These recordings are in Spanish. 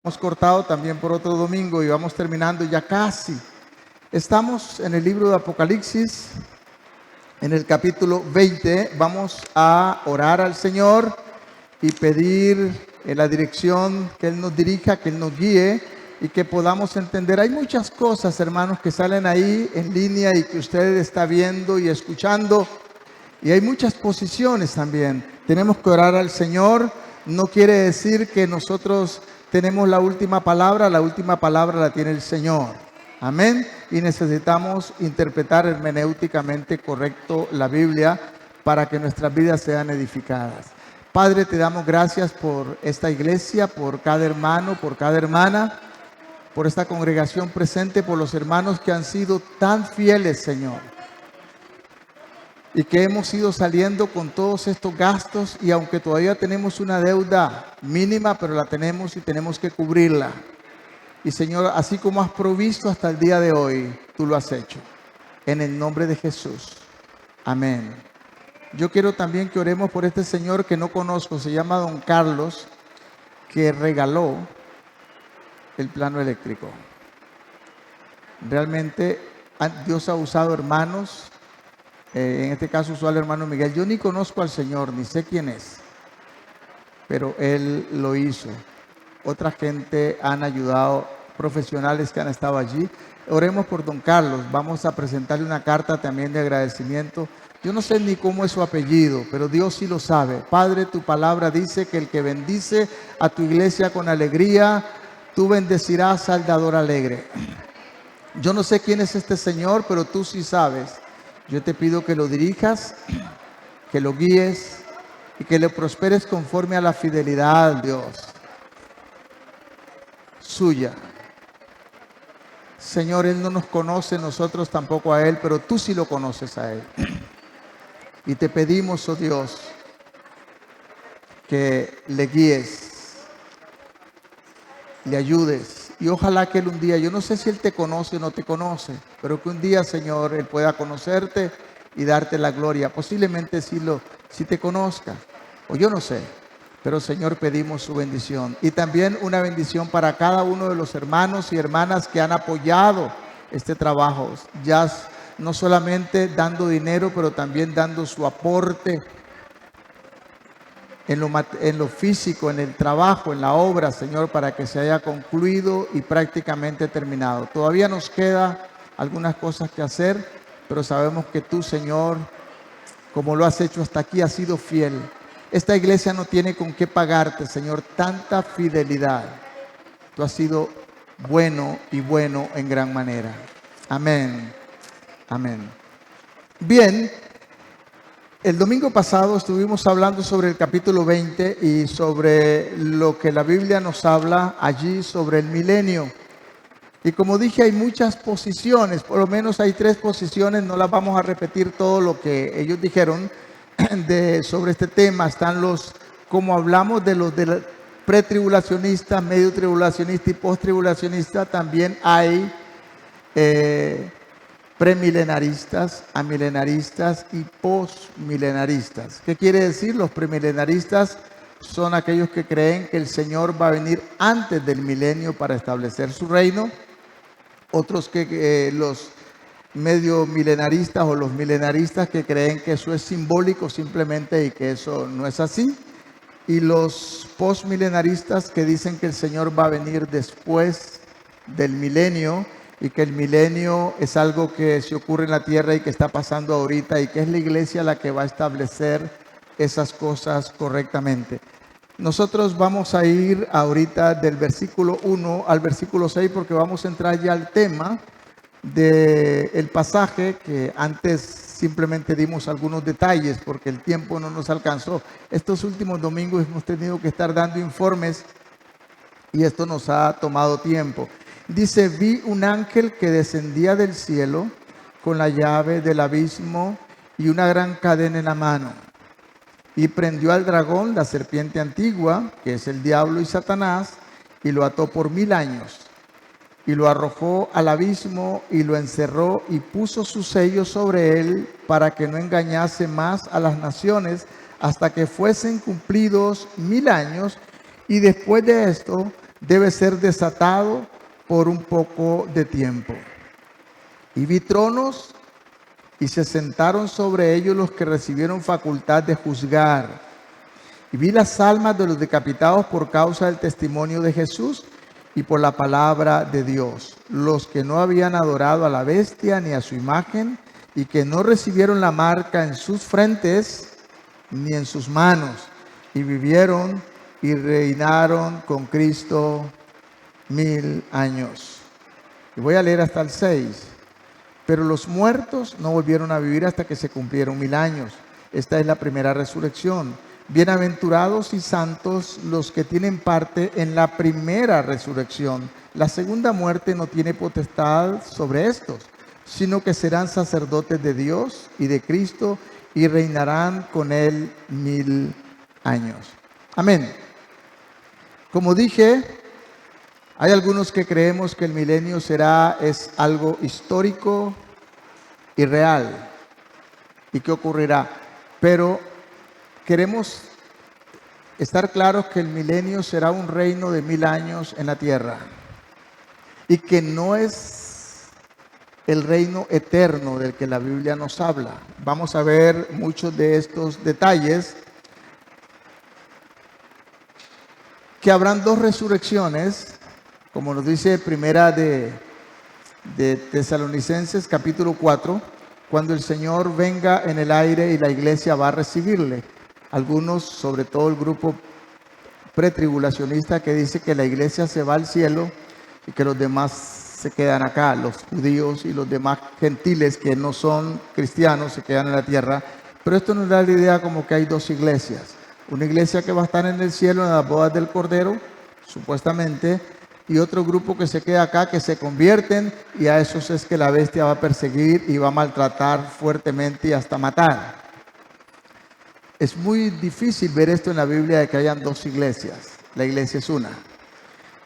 Hemos cortado también por otro domingo y vamos terminando ya casi. Estamos en el libro de Apocalipsis, en el capítulo 20. Vamos a orar al Señor y pedir la dirección, que Él nos dirija, que Él nos guíe y que podamos entender. Hay muchas cosas, hermanos, que salen ahí en línea y que usted está viendo y escuchando. Y hay muchas posiciones también. Tenemos que orar al Señor. No quiere decir que nosotros tenemos la última palabra la tiene el Señor. Amén. Y necesitamos interpretar hermenéuticamente correcto la Biblia para que nuestras vidas sean edificadas. Padre, te damos gracias por esta iglesia, por cada hermano, por cada hermana, por esta congregación presente, por los hermanos que han sido tan fieles, Señor. Y que hemos ido saliendo con todos estos gastos, y aunque todavía tenemos una deuda mínima, pero la tenemos y tenemos que cubrirla. Y Señor, así como has provisto hasta el día de hoy, tú lo has hecho. En el nombre de Jesús. Amén. Yo quiero también que oremos por este señor que no conozco, se llama Don Carlos, que regaló el plano eléctrico. Realmente Dios ha usado hermanos. En este caso usó al hermano Miguel. Yo ni conozco al Señor, ni sé quién es, pero Él lo hizo. Otra gente han ayudado, profesionales que han estado allí. Oremos por Don Carlos. Vamos a presentarle una carta también de agradecimiento. Yo no sé ni cómo es su apellido, pero Dios sí lo sabe. Padre, tu palabra dice que el que bendice a tu iglesia con alegría, tú bendecirás al dador alegre. Yo no sé quién es este señor, pero tú sí sabes. Yo te pido que lo dirijas, que lo guíes y que le prosperes conforme a la fidelidad, Dios, suya. Señor, Él no nos conoce, nosotros tampoco a Él, pero tú sí lo conoces a Él. Y te pedimos, oh Dios, que le guíes, le ayudes. Y ojalá que Él un día, yo no sé si Él te conoce o no te conoce, pero que un día, Señor, Él pueda conocerte y darte la gloria. Posiblemente si te conozca, o yo no sé, pero Señor, pedimos su bendición. Y también una bendición para cada uno de los hermanos y hermanas que han apoyado este trabajo. Ya no solamente dando dinero, pero también dando su aporte en lo físico, en el trabajo, en la obra, Señor, para que se haya concluido y prácticamente terminado. Todavía nos queda algunas cosas que hacer, pero sabemos que tú, Señor, como lo has hecho hasta aquí, has sido fiel. Esta iglesia no tiene con qué pagarte, Señor, tanta fidelidad. Tú has sido bueno y bueno en gran manera. Amén. Amén. Bien. El domingo pasado estuvimos hablando sobre el capítulo 20 y sobre lo que la Biblia nos habla allí sobre el milenio. Y como dije, hay muchas posiciones, por lo menos hay 3 posiciones, no las vamos a repetir todo lo que ellos dijeron sobre este tema. Están como hablamos de los pretribulacionistas, medio tribulacionista y post-tribulacionista, también hay premilenaristas, amilenaristas y postmilenaristas. ¿Qué quiere decir? Los premilenaristas son aquellos que creen que el Señor va a venir antes del milenio para establecer su reino. Otros que los medio milenaristas o los milenaristas que creen que eso es simbólico simplemente y que eso no es así. Y los postmilenaristas que dicen que el Señor va a venir después del milenio y que el milenio es algo que se ocurre en la tierra y que está pasando ahorita y que es la iglesia la que va a establecer esas cosas correctamente. Nosotros vamos a ir ahorita del versículo 1 al versículo 6 porque vamos a entrar ya al tema del pasaje que antes simplemente dimos algunos detalles porque el tiempo no nos alcanzó. Estos últimos domingos hemos tenido que estar dando informes y esto nos ha tomado tiempo. Dice, vi un ángel que descendía del cielo con la llave del abismo y una gran cadena en la mano. Y prendió al dragón, la serpiente antigua, que es el diablo y Satanás, y lo ató por 1000 años. Y lo arrojó al abismo y lo encerró y puso su sello sobre él para que no engañase más a las naciones hasta que fuesen cumplidos 1000 años. Y después de esto debe ser desatado por un poco de tiempo. Y vi tronos y se sentaron sobre ellos los que recibieron facultad de juzgar. Y vi las almas de los decapitados por causa del testimonio de Jesús y por la palabra de Dios, los que no habían adorado a la bestia ni a su imagen, y que no recibieron la marca en sus frentes ni en sus manos, y vivieron y reinaron con Cristo 1000 años. Y voy a leer hasta el 6. Pero los muertos no volvieron a vivir hasta que se cumplieron 1000 años. Esta es la primera resurrección. Bienaventurados y santos los que tienen parte en la primera resurrección. La segunda muerte no tiene potestad sobre estos, sino que serán sacerdotes de Dios y de Cristo y reinarán con Él 1000 años. Amén. Como dije, hay algunos que creemos que el milenio es algo histórico y real y que ocurrirá, pero queremos estar claros que el milenio será un reino de 1000 años en la tierra y que no es el reino eterno del que la Biblia nos habla. Vamos a ver muchos de estos detalles, que habrán dos resurrecciones, como nos dice primera de Tesalonicenses capítulo 4, cuando el Señor venga en el aire y la iglesia va a recibirle. Algunos, sobre todo el grupo pretribulacionista, que dice que la iglesia se va al cielo y que los demás se quedan acá, los judíos y los demás gentiles que no son cristianos se quedan en la tierra. Pero esto nos da la idea como que hay dos iglesias. Una iglesia que va a estar en el cielo en las bodas del Cordero, supuestamente, y otro grupo que se queda acá, que se convierten, y a esos es que la bestia va a perseguir y va a maltratar fuertemente y hasta matar. Es muy difícil ver esto en la Biblia, de que hayan dos iglesias. La iglesia es una.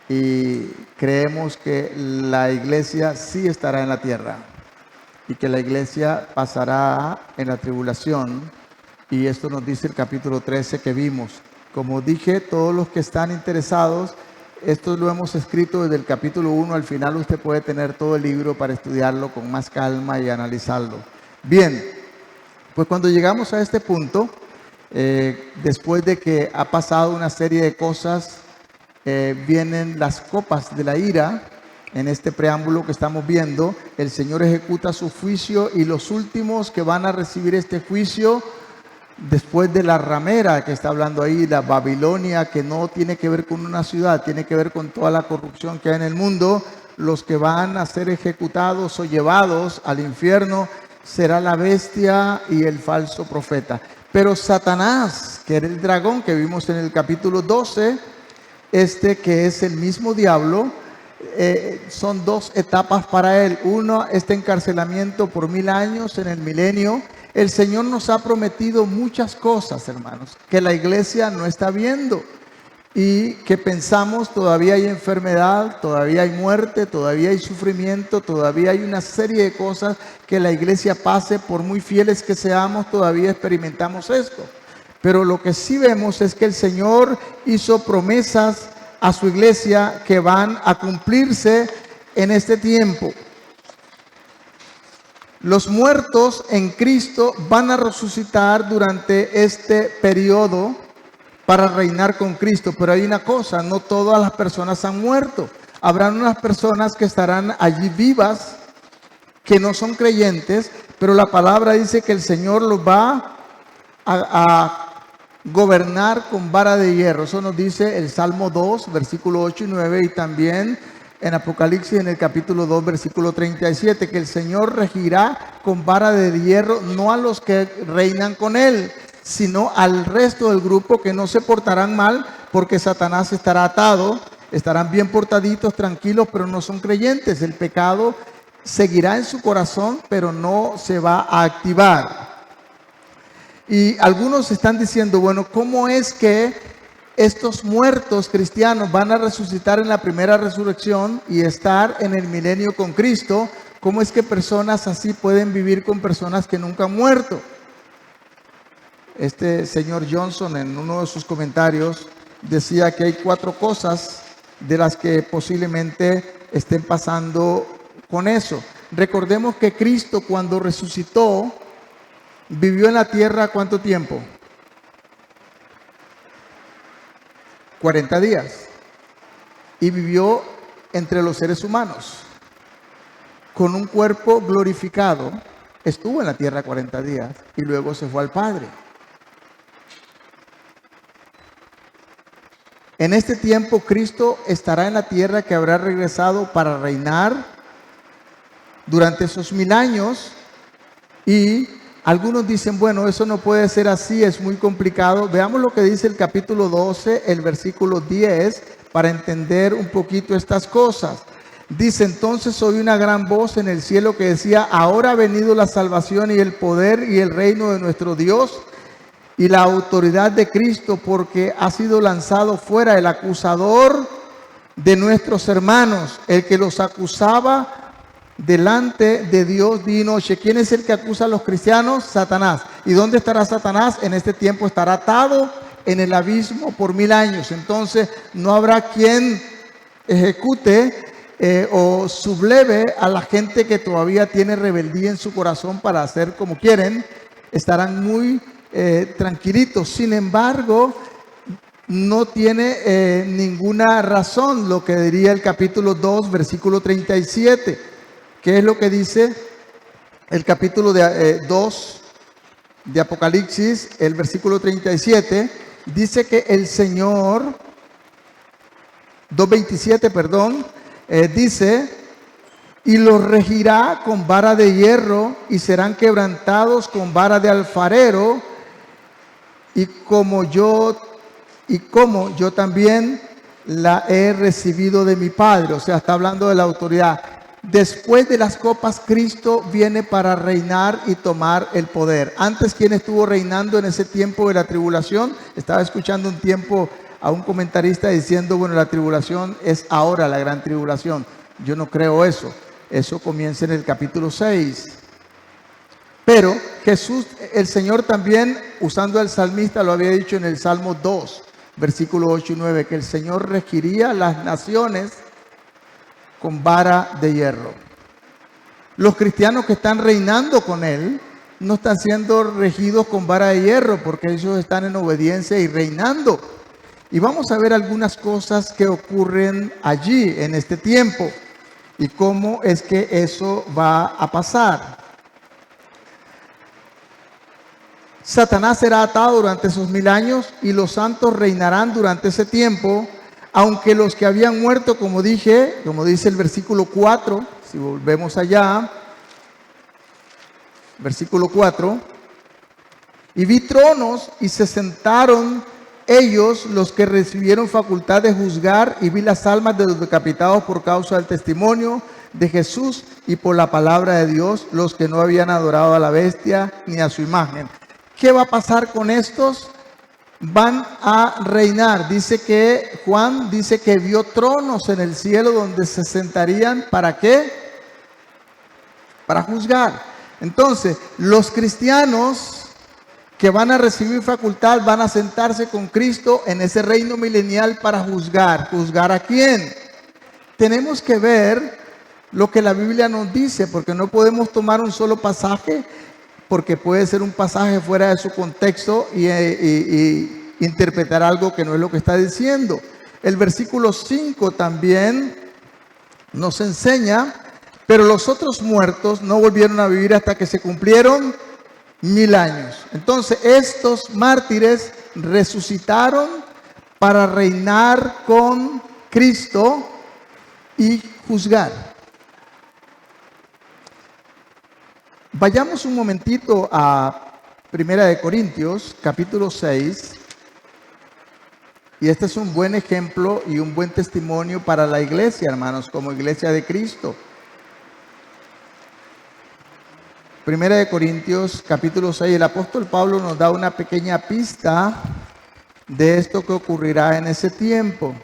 Y creemos que la iglesia sí estará en la tierra y que la iglesia pasará en la tribulación. Y esto nos dice el capítulo 13 que vimos. Como dije, todos los que están interesados, esto lo hemos escrito desde el capítulo 1 al final. Usted puede tener todo el libro para estudiarlo con más calma y analizarlo. Bien, pues cuando llegamos a este punto, después de que ha pasado una serie de cosas, vienen las copas de la ira. En este preámbulo que estamos viendo, el Señor ejecuta su juicio, y los últimos que van a recibir este juicio, después de la ramera que está hablando ahí, la Babilonia, que no tiene que ver con una ciudad, tiene que ver con toda la corrupción que hay en el mundo, los que van a ser ejecutados o llevados al infierno será la bestia y el falso profeta. Pero Satanás, que era el dragón que vimos en el capítulo 12, que es el mismo diablo, son dos etapas para él. Uno, este encarcelamiento por 1000 años en el milenio. El Señor nos ha prometido muchas cosas, hermanos, que la iglesia no está viendo y que pensamos todavía hay enfermedad, todavía hay muerte, todavía hay sufrimiento, todavía hay una serie de cosas que la iglesia pase. Por muy fieles que seamos, todavía experimentamos esto. Pero lo que sí vemos es que el Señor hizo promesas a su iglesia que van a cumplirse en este tiempo. Los muertos en Cristo van a resucitar durante este periodo para reinar con Cristo. Pero hay una cosa, no todas las personas han muerto. Habrán unas personas que estarán allí vivas, que no son creyentes, pero la palabra dice que el Señor los va a gobernar con vara de hierro. Eso nos dice el Salmo 2, versículo 8 y 9, y también en Apocalipsis en el capítulo 2, versículo 37, que el Señor regirá con vara de hierro, no a los que reinan con Él, sino al resto del grupo que no se portarán mal, porque Satanás estará atado. Estarán bien portaditos, tranquilos, pero no son creyentes. El pecado seguirá en su corazón, pero no se va a activar. Y algunos están diciendo, bueno, ¿cómo es que estos muertos cristianos van a resucitar en la primera resurrección y estar en el milenio con Cristo? ¿Cómo es que personas así pueden vivir con personas que nunca han muerto? Este señor Johnson, en uno de sus comentarios, decía que hay 4 cosas de las que posiblemente estén pasando con eso. Recordemos que Cristo, cuando resucitó, vivió en la tierra ¿cuánto tiempo? 40 días. Y vivió entre los seres humanos. Con un cuerpo glorificado, estuvo en la tierra 40 días y luego se fue al Padre. En este tiempo Cristo estará en la tierra, que habrá regresado para reinar durante esos 1000 años. Y algunos dicen, bueno, eso no puede ser así, es muy complicado. Veamos lo que dice el capítulo 12, el versículo 10, para entender un poquito estas cosas. Dice: entonces oí una gran voz en el cielo que decía: ahora ha venido la salvación y el poder y el reino de nuestro Dios y la autoridad de Cristo, porque ha sido lanzado fuera el acusador de nuestros hermanos, el que los acusaba delante de Dios día y noche. ¿Quién es el que acusa a los cristianos? Satanás. ¿Y dónde estará Satanás? En este tiempo estará atado en el abismo por 1000 años. Entonces no habrá quien ejecute o subleve a la gente que todavía tiene rebeldía en su corazón para hacer como quieren. Estarán muy tranquilitos. Sin embargo, no tiene ninguna razón lo que diría el capítulo 2, versículo 37. ¿Qué es lo que dice el capítulo 2 de Apocalipsis? El versículo 37 dice que el Señor, 2:27, perdón, dice: y los regirá con vara de hierro y serán quebrantados con vara de alfarero, y como yo también la he recibido de mi Padre. O sea, está hablando de la autoridad. Después de las copas, Cristo viene para reinar y tomar el poder. Antes, ¿quién estuvo reinando en ese tiempo de la tribulación? Estaba escuchando un tiempo a un comentarista diciendo, bueno, la tribulación es ahora la gran tribulación. Yo no creo eso. Eso comienza en el capítulo 6. Pero Jesús, el Señor también, usando al salmista, lo había dicho en el Salmo 2, versículo 8 y 9, que el Señor regiría las naciones con vara de hierro. Los cristianos que están reinando con Él no están siendo regidos con vara de hierro, porque ellos están en obediencia y reinando. Y vamos a ver algunas cosas que ocurren allí en este tiempo y cómo es que eso va a pasar. Satanás será atado durante esos 1000 años y los santos reinarán durante ese tiempo, aunque los que habían muerto, como dije, como dice el versículo 4, si volvemos allá, versículo 4, y vi tronos y se sentaron ellos los que recibieron facultad de juzgar, y vi las almas de los decapitados por causa del testimonio de Jesús y por la palabra de Dios, los que no habían adorado a la bestia ni a su imagen. ¿Qué va a pasar con estos? Van a reinar. Dice que Juan dice que vio tronos en el cielo donde se sentarían. ¿Para qué? Para juzgar. Entonces, los cristianos que van a recibir facultad van a sentarse con Cristo en ese reino milenial para juzgar. ¿Juzgar a quién? Tenemos que ver lo que la Biblia nos dice, porque no podemos tomar un solo pasaje, porque puede ser un pasaje fuera de su contexto y interpretar algo que no es lo que está diciendo. El versículo 5 también nos enseña: pero los otros muertos no volvieron a vivir hasta que se cumplieron 1000 años. Entonces, estos mártires resucitaron para reinar con Cristo y juzgar. Vayamos un momentito a Primera de Corintios, capítulo 6. Y este es un buen ejemplo y un buen testimonio para la iglesia, hermanos, como iglesia de Cristo. Primera de Corintios, capítulo 6. El apóstol Pablo nos da una pequeña pista de esto que ocurrirá en ese tiempo.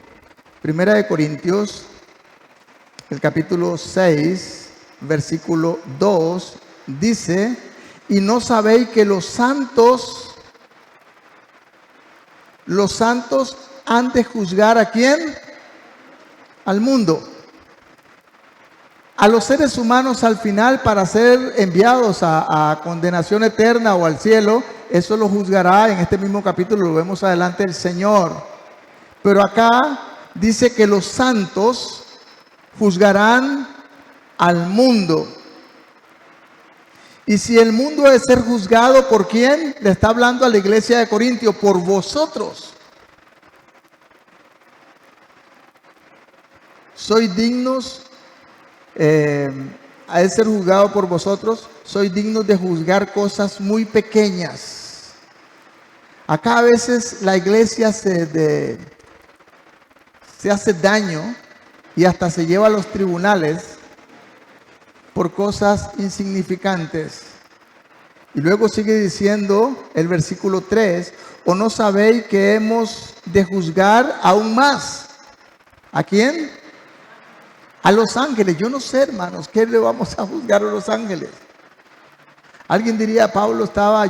Primera de Corintios, el capítulo 6, versículo 2. Dice: y no sabéis que los santos han de juzgar ¿a quién? al mundo. A los seres humanos al final para ser enviados a condenación eterna o al cielo, eso lo juzgará en este mismo capítulo, lo vemos adelante el Señor. Pero acá dice que los santos juzgarán al mundo. Y si el mundo debe ser juzgado, ¿por quién? Le está hablando a la iglesia de Corintios, por vosotros. Sois dignos a ser juzgado por vosotros, sois dignos de juzgar cosas muy pequeñas. Acá a veces la iglesia se hace daño y hasta se lleva a los tribunales por cosas insignificantes. Y luego sigue diciendo el versículo 3, ¿o no sabéis que hemos de juzgar aún más? ¿A quién? A los ángeles. Yo no sé, hermanos, ¿qué le vamos a juzgar a los ángeles? Alguien diría, Pablo estaba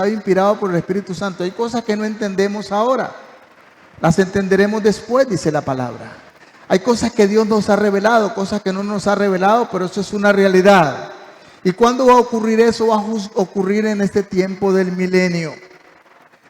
inspirado por el Espíritu Santo. Hay cosas que no entendemos ahora. Las entenderemos después, dice la palabra. Hay cosas que Dios nos ha revelado, cosas que no nos ha revelado, pero eso es una realidad. ¿Y cuándo va a ocurrir eso? Va a ocurrir en este tiempo del milenio.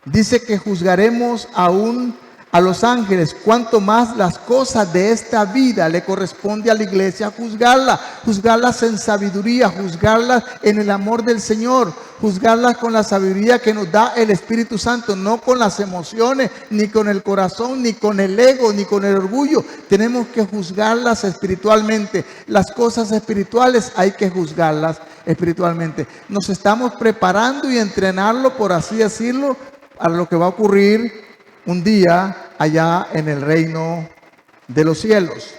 Dice que juzgaremos aún a los ángeles, cuanto más las cosas de esta vida le corresponde a la iglesia juzgarlas en sabiduría, juzgarlas en el amor del Señor, juzgarlas con la sabiduría que nos da el Espíritu Santo, no con las emociones, ni con el corazón, ni con el ego, ni con el orgullo. Tenemos que juzgarlas espiritualmente. Las cosas espirituales hay que juzgarlas espiritualmente. Nos estamos preparando y entrenarlo, por así decirlo, a lo que va a ocurrir un día allá en el reino de los cielos.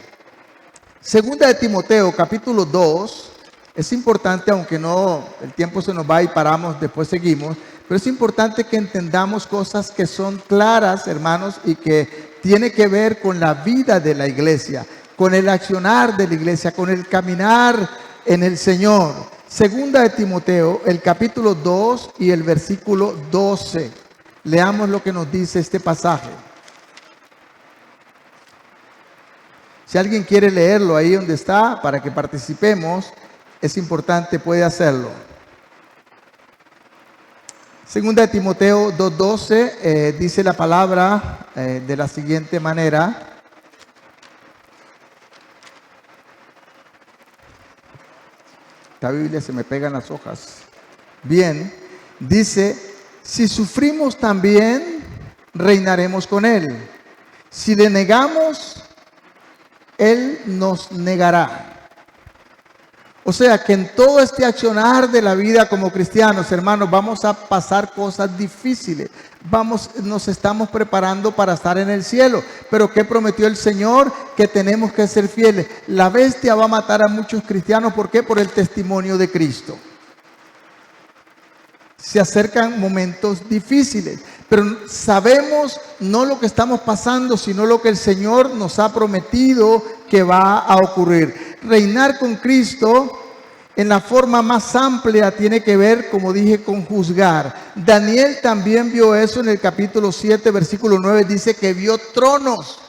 Segunda de Timoteo, capítulo 2. Es importante, aunque no, el tiempo se nos va y paramos, después seguimos. Pero es importante que entendamos cosas que son claras, hermanos, y que tiene que ver con la vida de la iglesia, con el accionar de la iglesia, con el caminar en el Señor. Segunda de Timoteo, el capítulo 2 y el versículo 12. Leamos lo que nos dice este pasaje. Si alguien quiere leerlo ahí donde está, para que participemos, es importante, puede hacerlo. Segunda de Timoteo 2:12 dice la palabra de la siguiente manera. La Biblia se me pega en las hojas. Bien, dice: si sufrimos también, reinaremos con Él. Si le negamos, Él nos negará. O sea que en todo este accionar de la vida como cristianos, hermanos, vamos a pasar cosas difíciles. Nos estamos preparando para estar en el cielo. Pero ¿qué prometió el Señor? Que tenemos que ser fieles. La bestia va a matar a muchos cristianos. ¿Por qué? Por el testimonio de Cristo. Se acercan momentos difíciles, pero sabemos no lo que estamos pasando, sino lo que el Señor nos ha prometido que va a ocurrir. Reinar con Cristo en la forma más amplia tiene que ver, como dije, con juzgar. Daniel también vio eso en el capítulo 7, versículo 9, dice que vio tronos.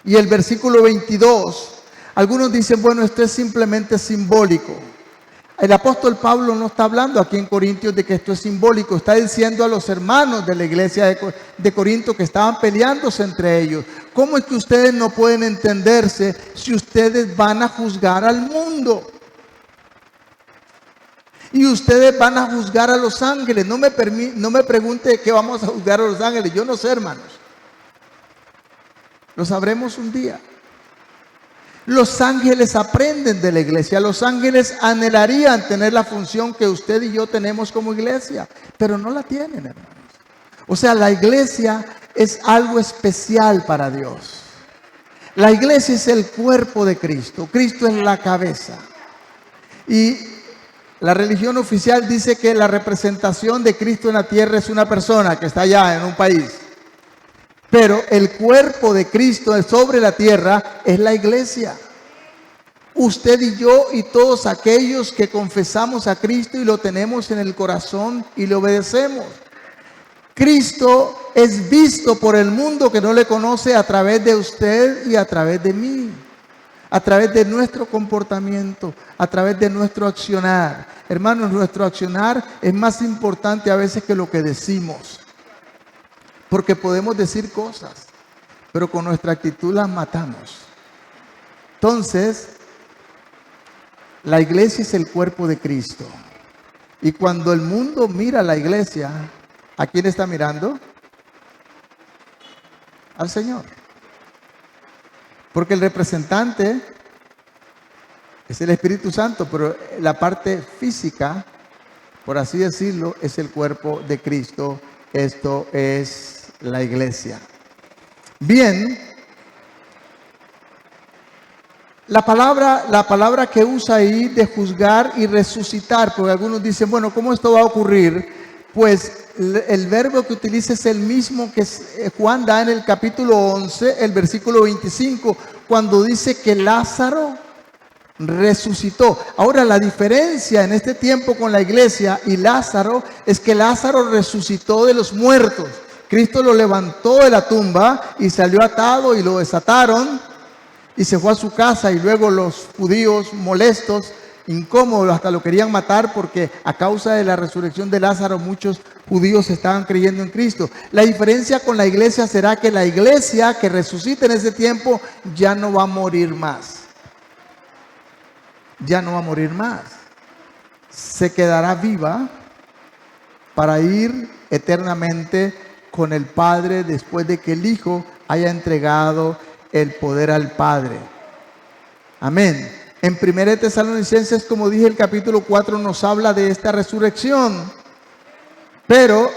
Y el versículo 22, algunos dicen, bueno, esto es simplemente simbólico. El apóstol Pablo no está hablando aquí en Corintios de que esto es simbólico. Está diciendo a los hermanos de la iglesia de Corinto que estaban peleándose entre ellos. ¿Cómo es que ustedes no pueden entenderse si ustedes van a juzgar al mundo? Y ustedes van a juzgar a los ángeles. No me pregunte qué vamos a juzgar a los ángeles. Yo no sé, hermanos. Lo sabremos un día. Los ángeles aprenden de la iglesia. Los ángeles anhelarían tener la función que usted y yo tenemos como iglesia, pero no la tienen, hermanos. O sea, la iglesia es algo especial para Dios. La iglesia es el cuerpo de Cristo. Cristo es la cabeza. Y la religión oficial dice que la representación de Cristo en la tierra es una persona que está allá en un país. Pero el cuerpo de Cristo sobre la tierra es la iglesia. Usted y yo y todos aquellos que confesamos a Cristo y lo tenemos en el corazón y le obedecemos. Cristo es visto por el mundo que no le conoce a través de usted y a través de mí, a través de nuestro comportamiento, a través de nuestro accionar. Hermanos, nuestro accionar es más importante a veces que lo que decimos, porque podemos decir cosas, pero con nuestra actitud las matamos. Entonces, la iglesia es el cuerpo de Cristo. Y cuando el mundo mira a la iglesia, ¿a quién está mirando? Al Señor. Porque el representante es el Espíritu Santo, pero la parte física, por así decirlo, es el cuerpo de Cristo. Esto es la iglesia. Bien, la palabra que usa ahí de juzgar y resucitar, porque algunos dicen, bueno, ¿cómo esto va a ocurrir? Pues el verbo que utiliza es el mismo que Juan da en el capítulo 11, el versículo 25, cuando dice que Lázaro resucitó. Ahora, la diferencia en este tiempo con la iglesia y Lázaro es que Lázaro resucitó de los muertos. Cristo lo levantó de la tumba y salió atado y lo desataron y se fue a su casa, y luego los judíos molestos, incómodos, hasta lo querían matar porque a causa de la resurrección de Lázaro muchos judíos estaban creyendo en Cristo. La diferencia con la iglesia será que la iglesia que resucita en ese tiempo ya no va a morir más. Ya no va a morir más. Se quedará viva para ir eternamente con el Padre después de que el Hijo haya entregado el poder al Padre. Amén. En 1 Tesalonicenses, como dije, el capítulo 4 nos habla de esta resurrección, pero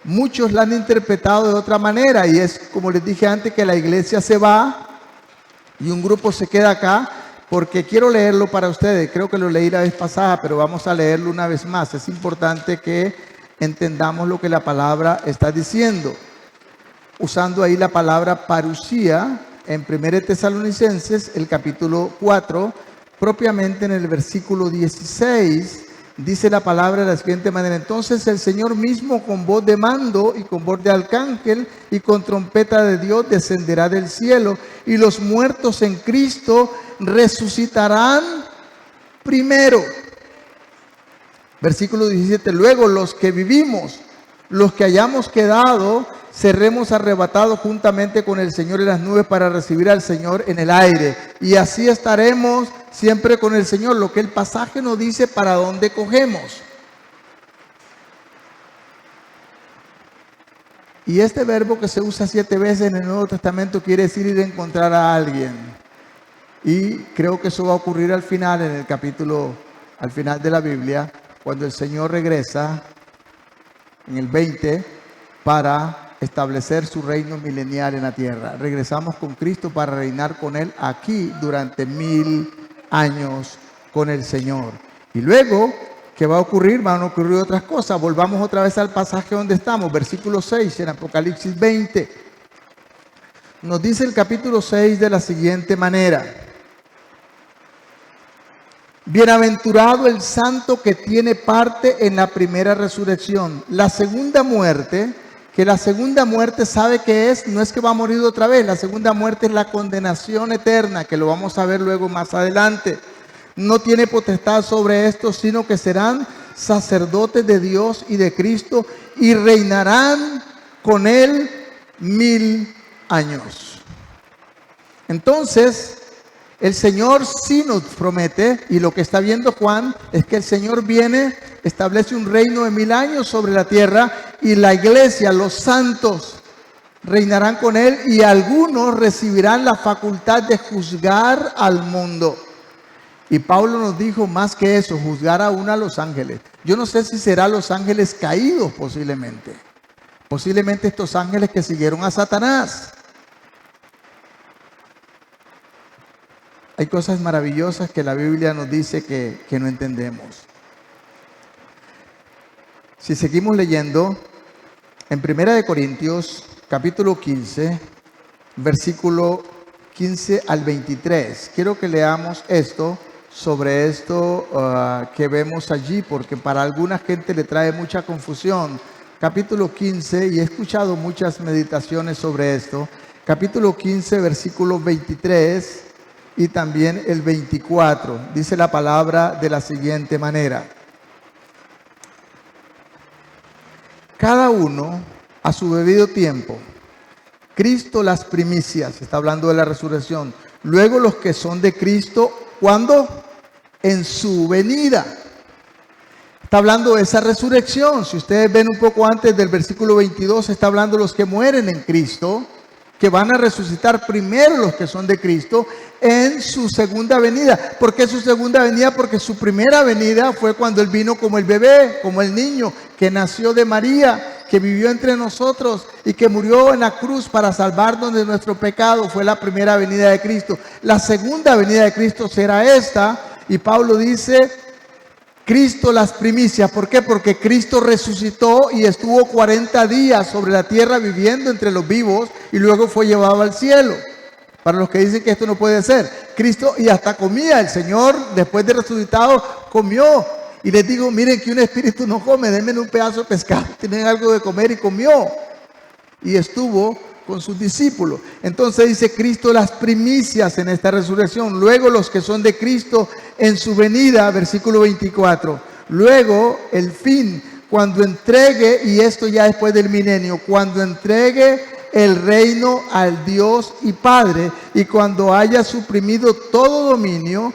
muchos la han interpretado de otra manera, y es como les dije antes, que la iglesia se va y un grupo se queda acá, porque quiero leerlo para ustedes. Creo que lo leí la vez pasada, pero vamos a leerlo una vez más. Es importante que entendamos lo que la palabra está diciendo, usando ahí la palabra parusía en 1 Tesalonicenses, el capítulo 4, propiamente en el versículo 16, dice la palabra de la siguiente manera: entonces el Señor mismo, con voz de mando y con voz de arcángel y con trompeta de Dios, descenderá del cielo, y los muertos en Cristo resucitarán primero. Versículo 17, luego los que vivimos, los que hayamos quedado, seremos arrebatados juntamente con el Señor en las nubes para recibir al Señor en el aire. Y así estaremos siempre con el Señor. Lo que el pasaje nos dice para dónde cogemos. Y este verbo que se usa 7 veces en el Nuevo Testamento quiere decir ir a encontrar a alguien. Y creo que eso va a ocurrir al final, en el capítulo, al final de la Biblia, cuando el Señor regresa en el 20 para establecer su reino milenial en la tierra. Regresamos con Cristo para reinar con Él aquí durante 1000 años con el Señor. Y luego, ¿qué va a ocurrir? Van a ocurrir otras cosas. Volvamos otra vez al pasaje donde estamos, versículo 6, en Apocalipsis 20. Nos dice el capítulo 6 de la siguiente manera: bienaventurado el santo que tiene parte en la primera resurrección. La segunda muerte, que la segunda muerte, ¿sabe qué es? No es que va a morir otra vez. La segunda muerte es la condenación eterna, que lo vamos a ver luego más adelante. No tiene potestad sobre esto, sino que serán sacerdotes de Dios y de Cristo y reinarán con Él 1000 años. Entonces, el Señor sí nos promete, y lo que está viendo Juan es que el Señor viene, establece un reino de 1000 años sobre la tierra, y la iglesia, los santos, reinarán con Él, y algunos recibirán la facultad de juzgar al mundo. Y Pablo nos dijo más que eso, juzgar aún a los ángeles. Yo no sé si serán los ángeles caídos posiblemente. Posiblemente estos ángeles que siguieron a Satanás. Hay cosas maravillosas que la Biblia nos dice que no entendemos. Si seguimos leyendo, en 1 Corintios, capítulo 15, versículo 15 al 23. Quiero que leamos esto, sobre esto que vemos allí, porque para alguna gente le trae mucha confusión. capítulo 15, y he escuchado muchas meditaciones sobre esto. Capítulo 15, versículo 23 y también el 24. Dice la palabra de la siguiente manera: cada uno a su debido tiempo, Cristo las primicias, está hablando de la resurrección. Luego los que son de Cristo, ¿cuándo? En su venida. Está hablando de esa resurrección. Si ustedes ven un poco antes del versículo 22, está hablando de los que mueren en Cristo, que van a resucitar primero los que son de Cristo en su segunda venida. ¿Por qué su segunda venida? Porque su primera venida fue cuando Él vino como el bebé, como el niño que nació de María, que vivió entre nosotros y que murió en la cruz para salvarnos de nuestro pecado. Fue la primera venida de Cristo. La segunda venida de Cristo será esta, y Pablo dice: Cristo las primicias. ¿Por qué? Porque Cristo resucitó y estuvo 40 días sobre la tierra viviendo entre los vivos y luego fue llevado al cielo. Para los que dicen que esto no puede ser, Cristo, y hasta comía, el Señor después de resucitado comió. Y les digo, miren que un espíritu no come, denme un pedazo de pescado, tienen algo de comer, y comió. Y estuvo con sus discípulos. Entonces dice Cristo las primicias en esta resurrección. Luego los que son de Cristo en su venida, versículo 24. Luego el fin, cuando entregue, y esto ya después del milenio, cuando entregue el reino al Dios y Padre, y cuando haya suprimido todo dominio,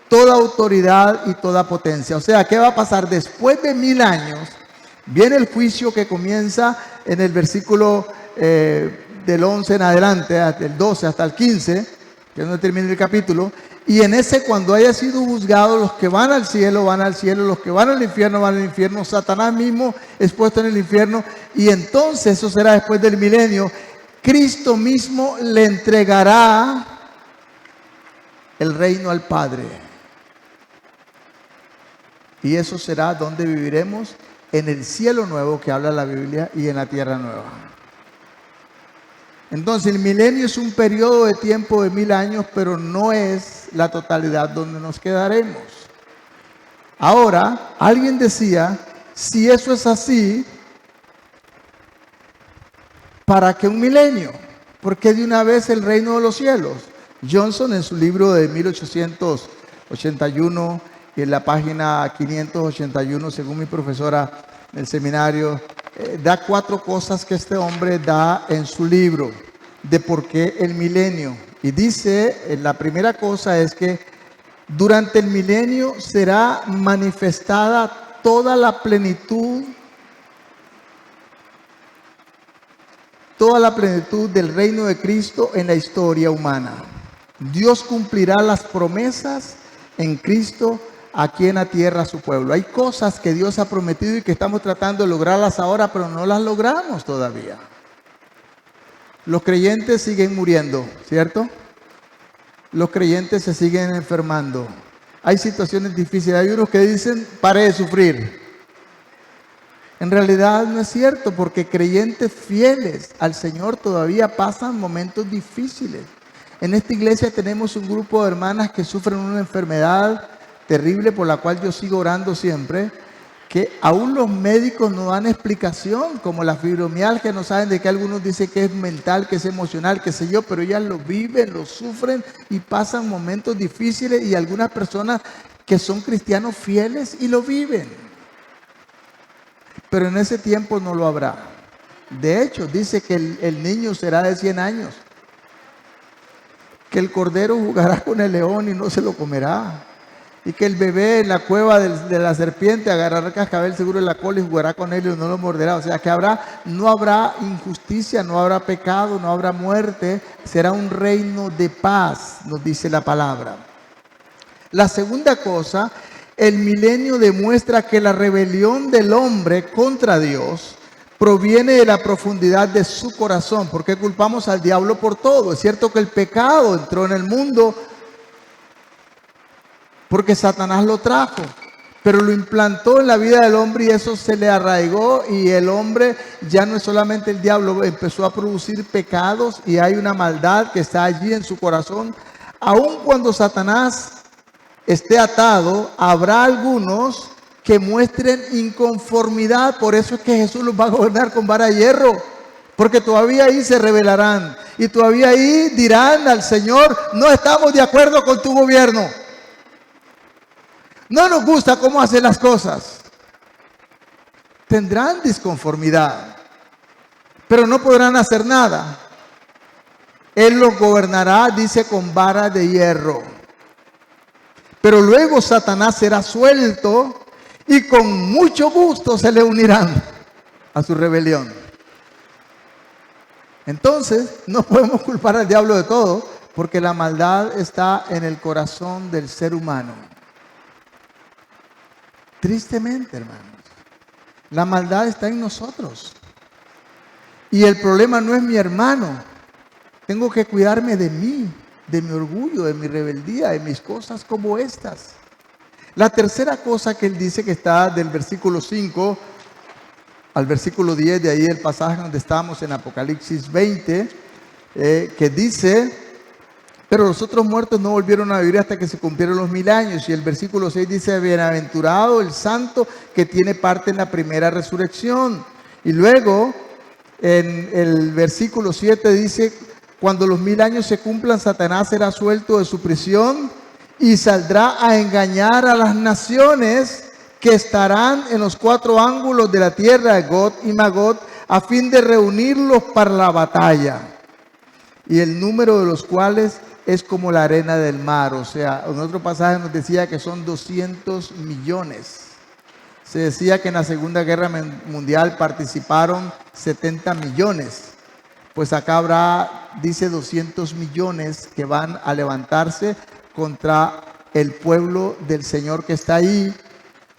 toda autoridad y toda potencia. O sea, ¿qué va a pasar? Después de 1000 años, viene el juicio que comienza en el versículo del 11 en adelante, hasta el 12 hasta el 15, que es donde termina el capítulo. Y en ese, cuando haya sido juzgado, los que van al cielo, los que van al infierno, van al infierno. Satanás mismo es puesto en el infierno. Y entonces, eso será después del milenio, Cristo mismo le entregará el reino al Padre. Y eso será donde viviremos, en el cielo nuevo que habla la Biblia y en la tierra nueva. Entonces el milenio es un periodo de tiempo de 1000 años, pero no es la totalidad donde nos quedaremos. Ahora, alguien decía, si eso es así, ¿para qué un milenio? ¿Por qué de una vez el reino de los cielos? Johnson, en su libro de 1881, y en la página 581, según mi profesora del seminario, da 4 cosas que este hombre da en su libro de por qué el milenio. Y dice, la primera cosa es que durante el milenio será manifestada toda la plenitud del reino de Cristo en la historia humana. Dios cumplirá las promesas en Cristo aquí en la tierra a su pueblo. Hay cosas que Dios ha prometido y que estamos tratando de lograrlas ahora, pero no las logramos todavía. Los creyentes siguen muriendo, ¿cierto? Los creyentes se siguen enfermando. Hay situaciones difíciles. Hay unos que dicen, pare de sufrir. En realidad no es cierto, porque creyentes fieles al Señor todavía pasan momentos difíciles. En esta iglesia tenemos un grupo de hermanas que sufren una enfermedad terrible por la cual yo sigo orando siempre, que aún los médicos no dan explicación, como la fibromialgia, no saben de qué. Algunos dicen que es mental, que es emocional, qué sé yo, pero ellas lo viven, lo sufren y pasan momentos difíciles, y algunas personas que son cristianos fieles y lo viven. Pero en ese tiempo no lo habrá. De hecho, dice que el niño será de 100 años, que el cordero jugará con el león y no se lo comerá, y que el bebé en la cueva de la serpiente agarrará el cascabel seguro en la cola y jugará con él y no lo morderá. O sea que no habrá injusticia, no habrá pecado, no habrá muerte. Será un reino de paz, nos dice la palabra. La segunda cosa, el milenio demuestra que la rebelión del hombre contra Dios proviene de la profundidad de su corazón. ¿Por qué culpamos al diablo por todo? Es cierto que el pecado entró en el mundo porque Satanás lo trajo, pero lo implantó en la vida del hombre y eso se le arraigó, y el hombre ya no es solamente el diablo, empezó a producir pecados y hay una maldad que está allí en su corazón. Aun cuando Satanás esté atado, habrá algunos que muestren inconformidad. Por eso es que Jesús los va a gobernar con vara de hierro, porque todavía ahí se rebelarán y todavía ahí dirán al Señor: no estamos de acuerdo con tu gobierno, no nos gusta cómo hace las cosas. Tendrán disconformidad, pero no podrán hacer nada. Él los gobernará, dice, con vara de hierro. Pero luego Satanás será suelto y con mucho gusto se le unirán a su rebelión. Entonces, no podemos culpar al diablo de todo, porque la maldad está en el corazón del ser humano. Tristemente, hermanos, la maldad está en nosotros. Y el problema no es mi hermano. Tengo que cuidarme de mí, de mi orgullo, de mi rebeldía, de mis cosas como estas. La tercera cosa que él dice, que está del versículo 5 al versículo 10, de ahí el pasaje donde estamos en Apocalipsis 20, que dice: pero los otros muertos no volvieron a vivir hasta que se cumplieron los 1000 años. Y el versículo 6 dice: bienaventurado el santo que tiene parte en la primera resurrección. Y luego en el versículo 7 dice: cuando los 1000 años se cumplan, Satanás será suelto de su prisión y saldrá a engañar a las naciones que estarán en los 4 ángulos de la tierra, Gog y Magog, a fin de reunirlos para la batalla. Y el número de los cuales es como la arena del mar. O sea, en otro pasaje nos decía que son 200 millones. Se decía que en la Segunda Guerra Mundial participaron 70 millones. Pues acá habrá, dice, 200 millones que van a levantarse contra el pueblo del Señor que está ahí.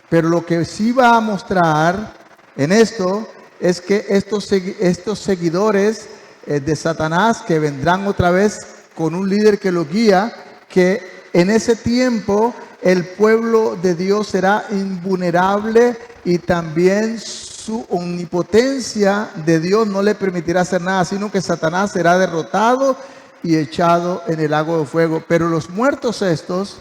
Pero lo que sí va a mostrar en esto es que estos seguidores de Satanás, que vendrán otra vez con un líder que los guía, que en ese tiempo el pueblo de Dios será invulnerable y también su omnipotencia de Dios no le permitirá hacer nada, sino que Satanás será derrotado y echado en el lago de fuego. Pero los muertos estos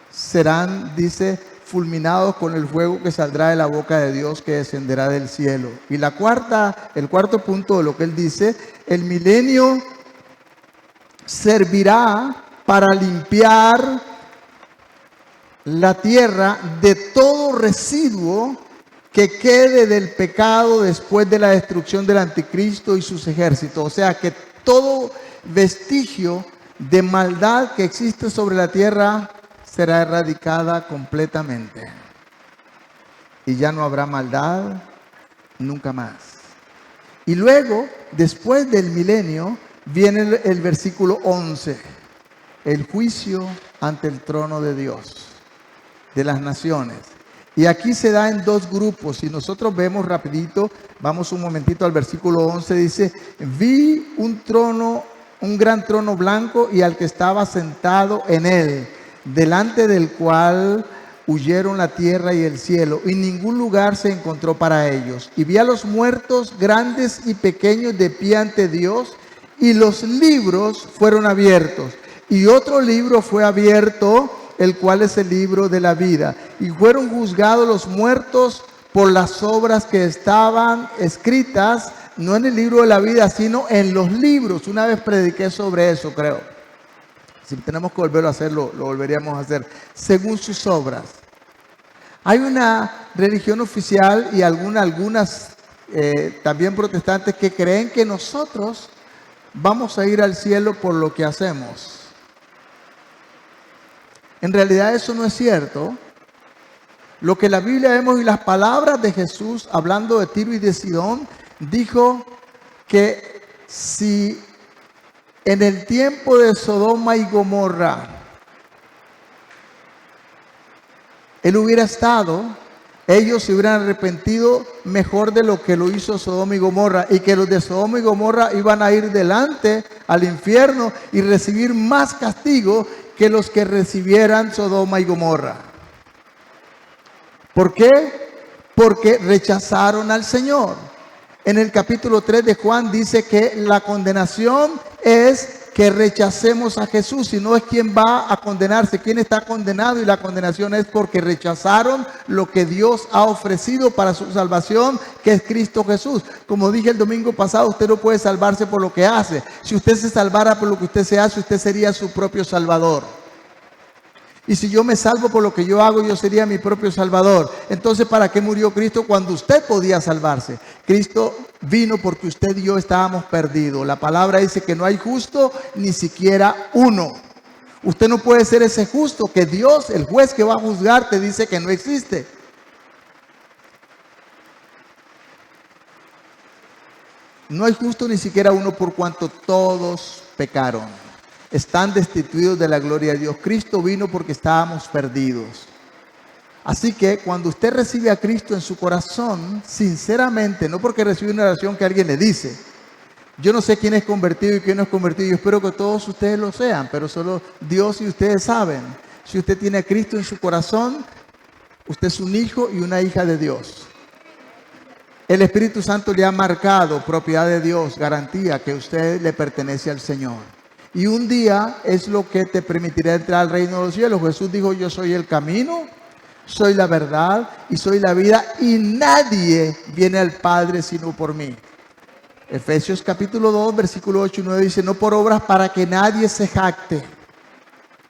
serán, dice, fulminados con el fuego que saldrá de la boca de Dios, que descenderá del cielo. Y el cuarto punto de lo que él dice: el milenio servirá para limpiar la tierra de todo residuo que quede del pecado después de la destrucción del anticristo y sus ejércitos. O sea, que todo vestigio de maldad que existe sobre la tierra será erradicada completamente. Y ya no habrá maldad nunca más. Y luego, después del milenio, viene el versículo 11. El juicio ante el trono de Dios, de las naciones. Y aquí se da en 2 grupos. Si nosotros vemos rapidito, vamos un momentito al versículo 11, dice: vi un gran trono blanco y al que estaba sentado en él, delante del cual huyeron la tierra y el cielo, y ningún lugar se encontró para ellos. Y vi a los muertos, grandes y pequeños, de pie ante Dios, y los libros fueron abiertos. Y otro libro fue abierto, el cual es el libro de la vida. Y fueron juzgados los muertos por las obras que estaban escritas, no en el libro de la vida, sino en los libros. Una vez prediqué sobre eso, creo. Si tenemos que volverlo a hacer, lo volveríamos a hacer. Según sus obras. Hay una religión oficial y algunas también protestantes que creen que nosotros vamos a ir al cielo por lo que hacemos. En realidad eso no es cierto. Lo que la Biblia vemos y las palabras de Jesús hablando de Tiro y de Sidón, dijo que si en el tiempo de Sodoma y Gomorra Él hubiera estado, ellos se hubieran arrepentido mejor de lo que lo hizo Sodoma y Gomorra, y que los de Sodoma y Gomorra iban a ir delante al infierno y recibir más castigo que los que recibieran Sodoma y Gomorra. ¿Por qué? Porque rechazaron al Señor. En el capítulo 3 de Juan dice que la condenación es que rechacemos a Jesús, sino es quien va a condenarse, quien está condenado, y la condenación es porque rechazaron lo que Dios ha ofrecido para su salvación, que es Cristo Jesús. Como dije el domingo pasado, usted no puede salvarse por lo que hace. Si usted se salvara por lo que usted se hace, usted sería su propio salvador. Y si yo me salvo por lo que yo hago, yo sería mi propio salvador. Entonces, ¿para qué murió Cristo cuando usted podía salvarse? Cristo vino porque usted y yo estábamos perdidos. La palabra dice que no hay justo, ni siquiera uno. Usted no puede ser ese justo que Dios, el juez que va a juzgar, te dice que no existe. No hay justo ni siquiera uno, por cuanto todos pecaron. Están destituidos de la gloria de Dios. Cristo vino porque estábamos perdidos. Así que cuando usted recibe a Cristo en su corazón, sinceramente, no porque recibe una oración que alguien le dice. Yo no sé quién es convertido y quién no es convertido. Yo espero que todos ustedes lo sean, pero solo Dios y ustedes saben. Si usted tiene a Cristo en su corazón, usted es un hijo y una hija de Dios. El Espíritu Santo le ha marcado propiedad de Dios, garantía que usted le pertenece al Señor. Y un día es lo que te permitirá entrar al reino de los cielos. Jesús dijo: yo soy el camino, soy la verdad y soy la vida, y nadie viene al Padre sino por mí. Efesios capítulo 2, versículo 8 y 9 dice: no por obras para que nadie se jacte,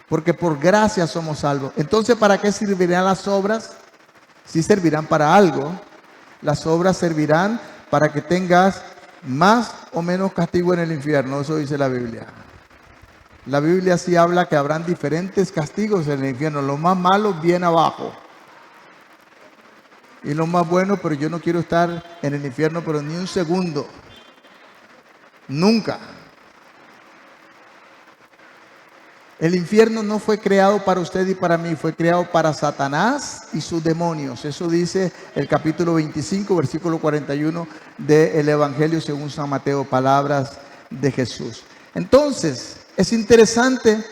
porque por gracia somos salvos. Entonces, ¿para qué servirán las obras? Sí servirán para algo. Las obras servirán para que tengas más o menos castigo en el infierno. Eso dice la Biblia. La Biblia sí habla que habrán diferentes castigos en el infierno. Los más malos bien abajo. Y los más buenos, pero yo no quiero estar en el infierno, pero ni un segundo. Nunca. El infierno no fue creado para usted y para mí, fue creado para Satanás y sus demonios. Eso dice el capítulo 25, versículo 41 del Evangelio según San Mateo, palabras de Jesús. Entonces, es interesante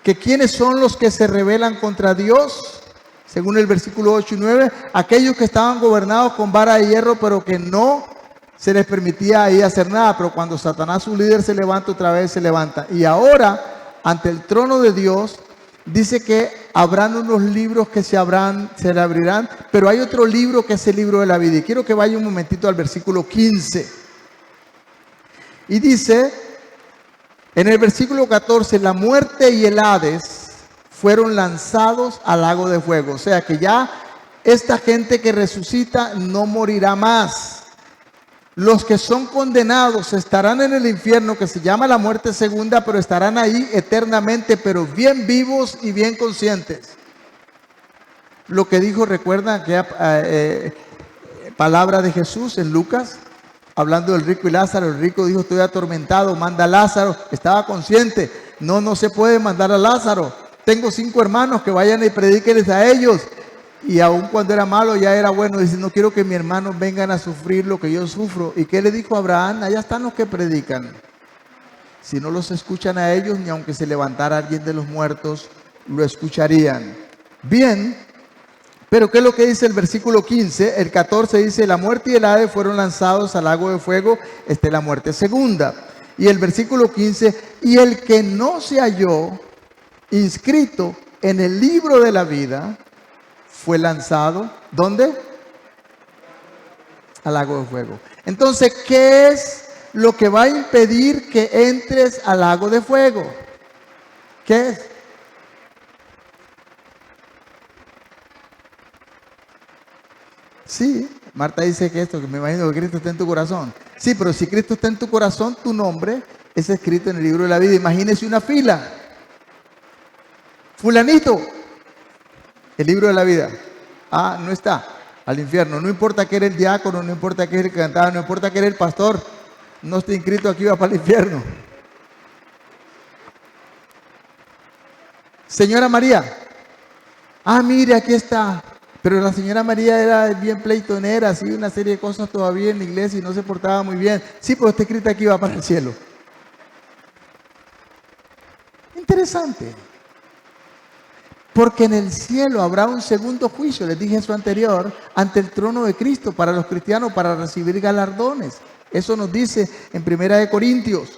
que ¿quiénes son los que se rebelan contra Dios? Según el versículo 8 y 9, aquellos que estaban gobernados con vara de hierro, pero que no se les permitía ahí hacer nada. Pero cuando Satanás, su líder, se levanta, otra vez se levanta. Y ahora, ante el trono de Dios, dice que habrán unos libros que se le abrirán, pero hay otro libro que es el libro de la vida. Y quiero que vaya un momentito al versículo 15. Y dice, en el versículo 14, la muerte y el Hades fueron lanzados al lago de fuego. O sea que ya esta gente que resucita no morirá más. Los que son condenados estarán en el infierno, que se llama la muerte segunda, pero estarán ahí eternamente, pero bien vivos y bien conscientes. Lo que dijo, recuerdan aquella palabra de Jesús en Lucas, hablando del rico y Lázaro. El rico dijo: estoy atormentado, manda a Lázaro. Estaba consciente. No se puede mandar a Lázaro. Tengo 5 hermanos, que vayan y predíquenles a ellos. Y aun cuando era malo, ya era bueno. Dice: no quiero que mis hermanos vengan a sufrir lo que yo sufro. ¿Y qué le dijo a Abraham? Allá están los que predican. Si no los escuchan a ellos, ni aunque se levantara alguien de los muertos, lo escucharían. Bien, pero ¿qué es lo que dice el versículo 15? El 14 dice: la muerte y el Hades fueron lanzados al lago de fuego. Esta es la muerte segunda. Y el versículo 15: y el que no se halló inscrito en el libro de la vida fue lanzado, ¿dónde? Al lago de fuego. Entonces, ¿qué es lo que va a impedir que entres al lago de fuego? ¿Qué es? Sí, Marta dice que esto, que me imagino que Cristo está en tu corazón. Sí, pero si Cristo está en tu corazón, tu nombre es escrito en el libro de la vida. Imagínese una fila. Fulanito, el libro de la vida. Ah, no está. Al infierno. No importa que era el diácono, no importa que era el que cantaba, no importa que era el pastor. No está inscrito aquí, va para el infierno. Señora María. Ah, mire, aquí está. Pero la señora María era bien pleitonera, así una serie de cosas todavía en la iglesia y no se portaba muy bien. Sí, pero está escrita aquí, va para el cielo. Interesante. Porque en el cielo habrá un segundo juicio, les dije eso anterior, ante el trono de Cristo para los cristianos, para recibir galardones. Eso nos dice en 1 Corintios.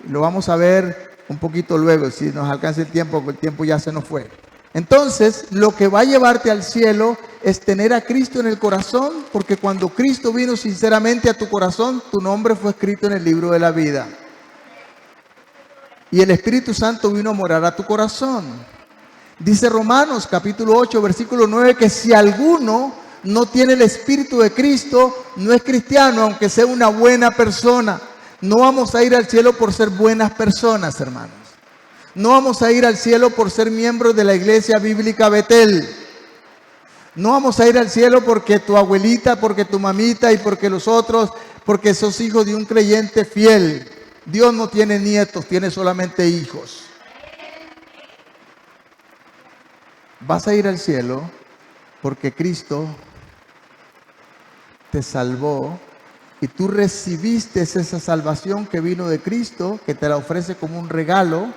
Lo vamos a ver un poquito luego, si nos alcanza el tiempo ya se nos fue. Entonces, lo que va a llevarte al cielo es tener a Cristo en el corazón, porque cuando Cristo vino sinceramente a tu corazón, tu nombre fue escrito en el libro de la vida. Y el Espíritu Santo vino a morar a tu corazón. Dice Romanos capítulo 8, versículo 9, que si alguno no tiene el Espíritu de Cristo, no es cristiano, aunque sea una buena persona. No vamos a ir al cielo por ser buenas personas, hermanos. No vamos a ir al cielo por ser miembros de la iglesia bíblica Betel. No vamos a ir al cielo porque tu abuelita, porque tu mamita y porque los otros, porque sos hijo de un creyente fiel. Dios no tiene nietos, tiene solamente hijos. Vas a ir al cielo porque Cristo te salvó y tú recibiste esa salvación que vino de Cristo, que te la ofrece como un regalo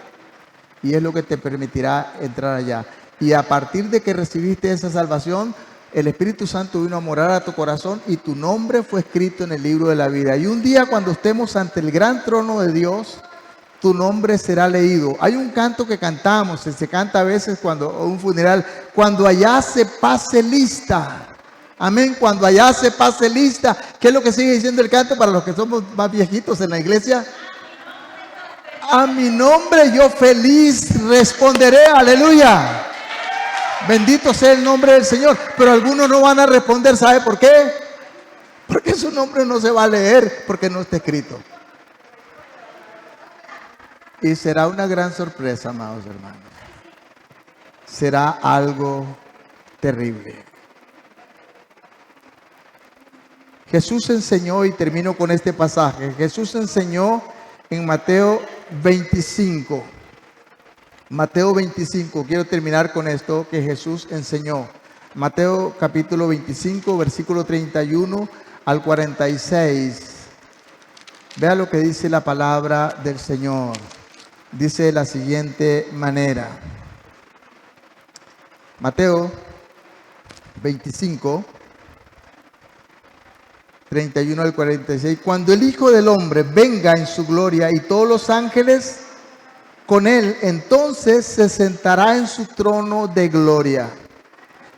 y es lo que te permitirá entrar allá. Y a partir de que recibiste esa salvación, el Espíritu Santo vino a morar a tu corazón y tu nombre fue escrito en el libro de la vida. Y un día cuando estemos ante el gran trono de Dios, tu nombre será leído. Hay un canto que cantamos, se canta a veces cuando un funeral, cuando allá se pase lista. Amén, cuando allá se pase lista. ¿Qué es lo que sigue diciendo el canto para los que somos más viejitos en la iglesia? A mi nombre yo feliz responderé, aleluya. Bendito sea el nombre del Señor. Pero algunos no van a responder, ¿sabe por qué? Porque su nombre no se va a leer, porque no está escrito. Y será una gran sorpresa, amados hermanos. Será algo terrible. Jesús enseñó, y termino con este pasaje, Jesús enseñó en Mateo 25. Mateo 25, quiero terminar con esto que Jesús enseñó. Mateo capítulo 25, versículo 31 al 46. Vea lo que dice la palabra del Señor. Dice de la siguiente manera. Mateo 25, 31 al 46. Cuando el Hijo del Hombre venga en su gloria y todos los ángeles con él, entonces se sentará en su trono de gloria.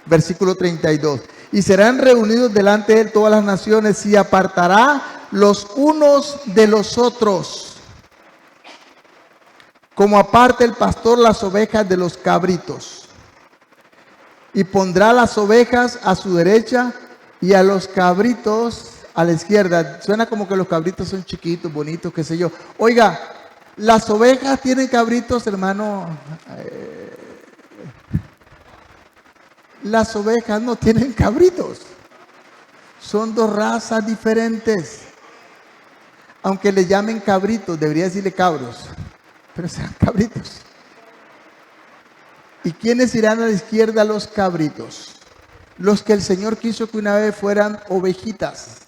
Versículo 32. Y serán reunidos delante de él todas las naciones y apartará los unos de los otros, como aparta el pastor las ovejas de los cabritos. Y pondrá las ovejas a su derecha y a los cabritos a la izquierda. Suena como que los cabritos son chiquitos, bonitos, qué sé yo. Oiga, las ovejas tienen cabritos, hermano. Las ovejas no tienen cabritos. Son dos razas diferentes. Aunque le llamen cabritos, debería decirle cabros, pero sean cabritos. ¿Y quiénes irán a la izquierda? Los cabritos. Los que el Señor quiso que una vez fueran ovejitas,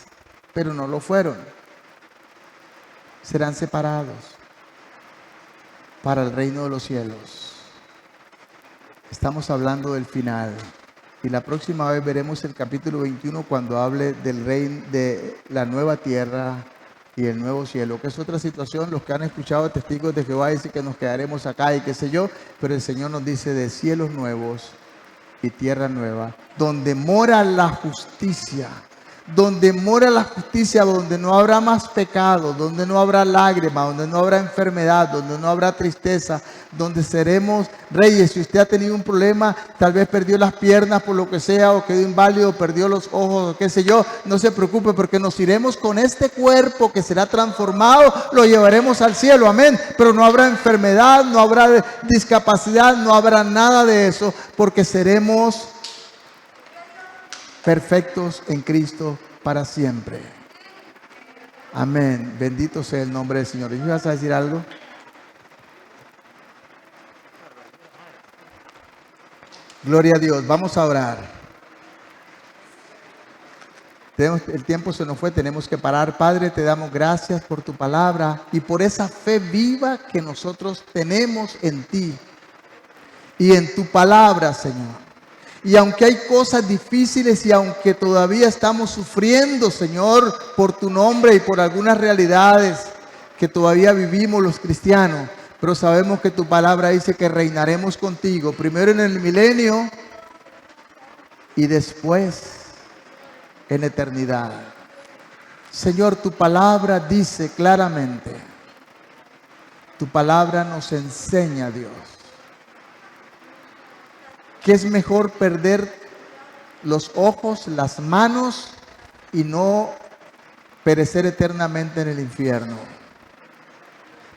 pero no lo fueron. Serán separados para el reino de los cielos. Estamos hablando del final. Y la próxima vez veremos el capítulo 21 cuando hable del reino de la nueva tierra y el nuevo cielo, que es otra situación. Los que han escuchado testigos de Jehová dicen que nos quedaremos acá y qué sé yo, pero el Señor nos dice de cielos nuevos y tierra nueva, donde mora la justicia. Donde mora la justicia, donde no habrá más pecado, donde no habrá lágrimas, donde no habrá enfermedad, donde no habrá tristeza, donde seremos reyes. Si usted ha tenido un problema, tal vez perdió las piernas por lo que sea, o quedó inválido, perdió los ojos, o qué sé yo, no se preocupe, porque nos iremos con este cuerpo que será transformado, lo llevaremos al cielo, amén. Pero no habrá enfermedad, no habrá discapacidad, no habrá nada de eso, porque seremos perfectos en Cristo para siempre. Amén. Bendito sea el nombre del Señor. ¿Y vas a decir algo? Gloria a Dios. Vamos a orar. El tiempo se nos fue, tenemos que parar. Padre, te damos gracias por tu palabra y por esa fe viva que nosotros tenemos en ti y en tu palabra, Señor. Y aunque hay cosas difíciles y aunque todavía estamos sufriendo, Señor, por tu nombre y por algunas realidades, que todavía vivimos los cristianos, pero sabemos que tu palabra dice que reinaremos contigo, primero en el milenio y después en eternidad. Señor, tu palabra dice claramente, tu palabra nos enseña, Dios, que es mejor perder los ojos, las manos y no perecer eternamente en el infierno.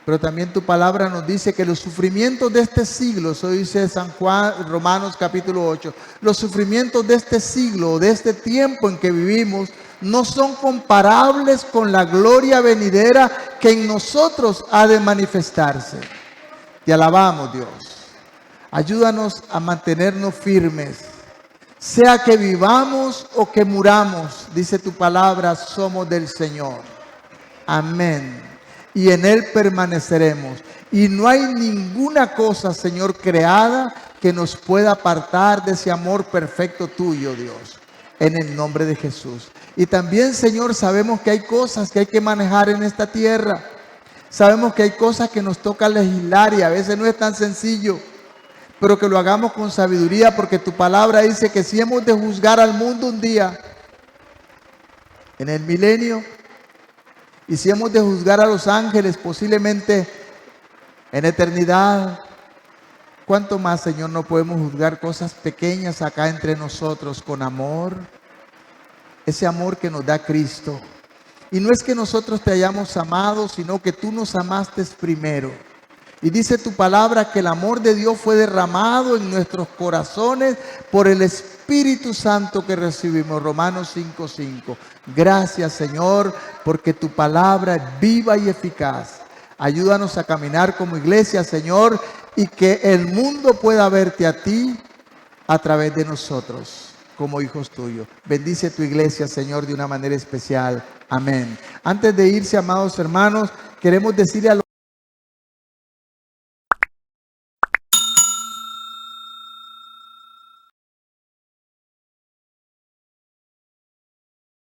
Pero también tu palabra nos dice que los sufrimientos de este siglo, eso dice San Juan, Romanos capítulo 8, los sufrimientos de este siglo, de este tiempo en que vivimos, no son comparables con la gloria venidera que en nosotros ha de manifestarse. Te alabamos, Dios. Ayúdanos a mantenernos firmes. Sea que vivamos o que muramos, dice tu palabra, somos del Señor. Amén. Y en Él permaneceremos. Y no hay ninguna cosa, Señor, creada que nos pueda apartar de ese amor perfecto tuyo, Dios. En el nombre de Jesús. Y también, Señor, sabemos que hay cosas que hay que manejar en esta tierra. Sabemos que hay cosas que nos toca legislar y a veces no es tan sencillo. Pero que lo hagamos con sabiduría, porque tu palabra dice que si hemos de juzgar al mundo un día, en el milenio, y si hemos de juzgar a los ángeles posiblemente en eternidad, ¿cuánto más, Señor, no podemos juzgar cosas pequeñas acá entre nosotros con amor? Ese amor que nos da Cristo. Y no es que nosotros te hayamos amado, sino que tú nos amaste primero. Y dice tu palabra que el amor de Dios fue derramado en nuestros corazones por el Espíritu Santo que recibimos. Romanos 5:5. Gracias, Señor, porque tu palabra es viva y eficaz. Ayúdanos a caminar como iglesia, Señor, y que el mundo pueda verte a ti a través de nosotros como hijos tuyos. Bendice tu iglesia, Señor, de una manera especial. Amén. Antes de irse, amados hermanos, queremos decirle a los